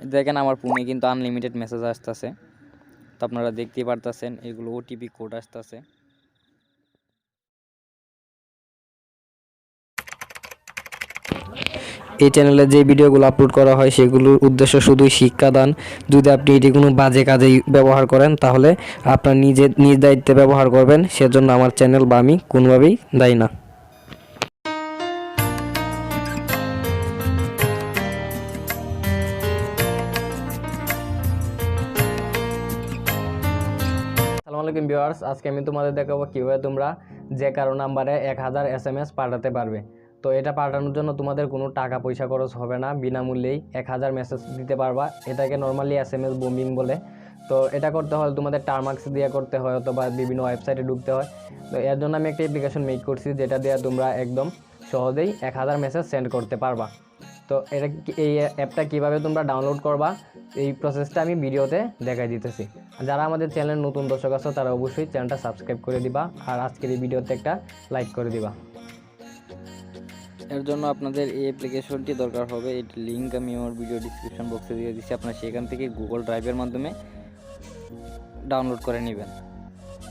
দেখেন আমার ফোনে কিন্তু আনলিমিটেড মেসেজ আসতেছে, তো আপনারা দেখতেই পারতেছেন এগুলো ওটিপি কোড আসতেছে। এই চ্যানেলে যে ভিডিওগুলো আপলোড করা হয় সেগুলোর উদ্দেশ্য শুধুই শিক্ষাদান। যদি আপনি এটি কোনো বাজে কাজে ব্যবহার করেন তাহলে আপনার নিজ দায়িত্বে ব্যবহার করবেন, সেজন্য আমার চ্যানেল বা আমি কোনোভাবেই দায়ী না। আসসালামু আলাইকুম ভিউয়ার্স, আজকে আমি তোমাদের দেখাবো কীভাবে তোমরা যে কারো নাম্বারে 1000 SMS পাঠাতে পারবে। তো এটা পাঠানোর জন্য তোমাদের কোনো টাকা পয়সা খরচ হবে না, বিনামূল্যেই 1000 মেসেজ দিতে পারবা। এটাকে নর্মালি SMS বোমিং বলে। তো এটা করতে হলে তোমাদের টার্মার্কস দিয়ে করতে হয় অথবা বিভিন্ন ওয়েবসাইটে ঢুকতে হয়। তো এর জন্য আমি একটা অ্যাপ্লিকেশন মেক করছি যেটা দিয়ে তোমরা একদম সহজেই 1000 মেসেজ সেন্ড করতে পারবা। তো এই অ্যাপটা কীভাবে তোমরা ডাউনলোড করবা এই প্রসেসটা আমি ভিডিওতে দেখাই দিতেছি। যারা আমাদের চ্যানেল নতুন দর্শক আছো তারা অবশ্যই চ্যানেলটা সাবস্ক্রাইব করে দিবা আর আজকের এই ভিডিওতে একটা লাইক করে দিবা। এর জন্য আপনাদের এই অ্যাপ্লিকেশনটি দরকার হবে। এর লিঙ্ক আমি আমার ভিডিও ডিসক্রিপশন বক্সে দিয়ে দিচ্ছি, আপনারা সেখান থেকে গুগল ড্রাইভের মাধ্যমে ডাউনলোড করে নেবেন।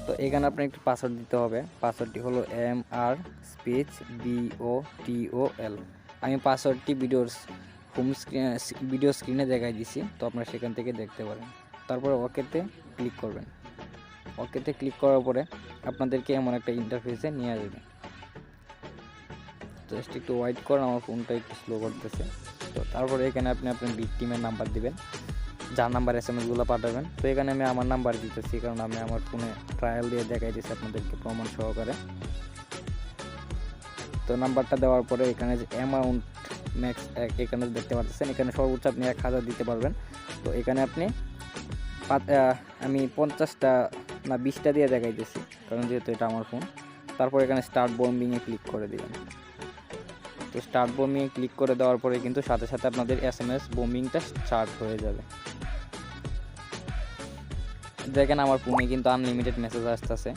তো এখানে আপনার একটি পাসওয়ার্ড দিতে হবে। পাসওয়ার্ডটি হলো MR_BOTOL। আমি পাসওয়ার্ডটি ভিডিও স্ক্রিনে দেখাই দিছি, তো আপনারা সেখান থেকে দেখতে পারেন। তারপরে ওকেতে ক্লিক করবেন। ওকেতে ক্লিক করার পরে আপনাদেরকে এমন একটা ইন্টারফেসে নিয়ে আসবে। জাস্ট একটু ওয়েট করেন, আমার ফোনটা একটু স্লো করতেছে। তো তারপরে এখানে আপনি আপনার ভিকটিমের নাম্বার দিবেন, যার নাম্বার SMS-গুলো পাঠাবেন। তো এখানে আমি আমার নাম্বার দিতেছি, কারণ আমি আমার ফোনে ট্রায়াল দিয়ে দেখাই দিচ্ছি আপনাদেরকে প্রমাণ সহকারে। তো নাম্বারটা দেওয়ার পরে এখানে যে অ্যামাউন্ট ম্যাক্স এখানে দেখতে পাচ্ছেন, এখানে সর্বোচ্চ আপনি 1000 দিতে পারবেন। তো এখানে আপনি আমি 50টা না 20টা দিয়ে দেখাইতেছি, কারণ যেহেতু এটা আমার ফোন। তারপর এখানে স্টার্ট বম্বিংয়ে ক্লিক করে দিবেন। তো স্টার্ট বম্বিংয়ে ক্লিক করে দেওয়ার পরে কিন্তু সাথে সাথে আপনাদের SMS বম্বিংটা স্টার্ট হয়ে যাবে। দেখেন আমার ফোনে কিন্তু আনলিমিটেড মেসেজ আসতেছে,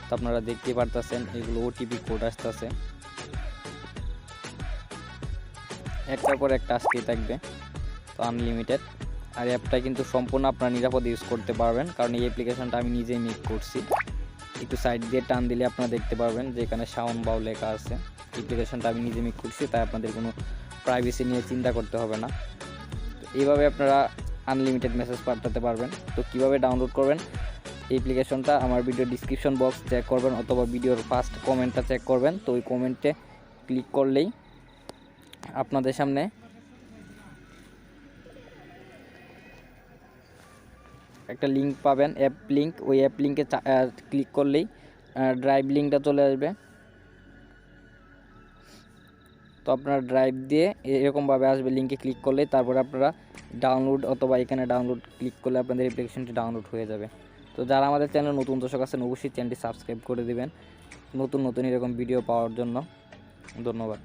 তো আপনারা দেখতেই পারতেছেন এগুলো ওটিপি কোড আসতেছে, একটার পর একটা আসতেই থাকবে। তো আনলিমিটেড, আর অ্যাপটা কিন্তু সম্পূর্ণ আপনারা নিরাপদ ইউজ করতে পারবেন, কারণ এই অ্যাপ্লিকেশনটা আমি নিজেই মেক করছি। একটু সাইড দিয়ে টান দিলে আপনারা দেখতে পারবেন যে এখানে শাওন বাউ লেখা আছে। অ্যাপ্লিকেশনটা আমি নিজে মেক করছি, তাই আপনাদের কোনো প্রাইভেসি নিয়ে চিন্তা করতে হবে না। তো এইভাবে আপনারা আনলিমিটেড মেসেজ পাঠাতে পারবেন। তো কিভাবে ডাউনলোড করবেন অ্যাপ্লিকেশনটা আমার ভিডিও ডিসক্রিপশন বক্স চেক করবেন অথবা ভিডিওর ফার্স্ট কমেন্টটা চেক করবেন। তো ওই কমেন্টে ক্লিক করলেই আপনাদের সামনে একটা লিঙ্ক পাবেন, অ্যাপ লিঙ্ক। ওই অ্যাপ লিঙ্কে ক্লিক করলেই ড্রাইভ লিঙ্কটা চলে আসবে। তো আপনারা ড্রাইভ দিয়ে এরকমভাবে আসবে, লিঙ্কে ক্লিক করলে তারপরে আপনারা ডাউনলোড অথবা এখানে ডাউনলোড ক্লিক করলে আপনাদের অ্যাপ্লিকেশনটি ডাউনলোড হয়ে যাবে। তো যারা আমাদের চ্যানেল নতুন দর্শক আছেন অবশ্যই চ্যানেলটি সাবস্ক্রাইব করে দেবেন নতুন নতুন এরকম ভিডিও পাওয়ার জন্য। ধন্যবাদ।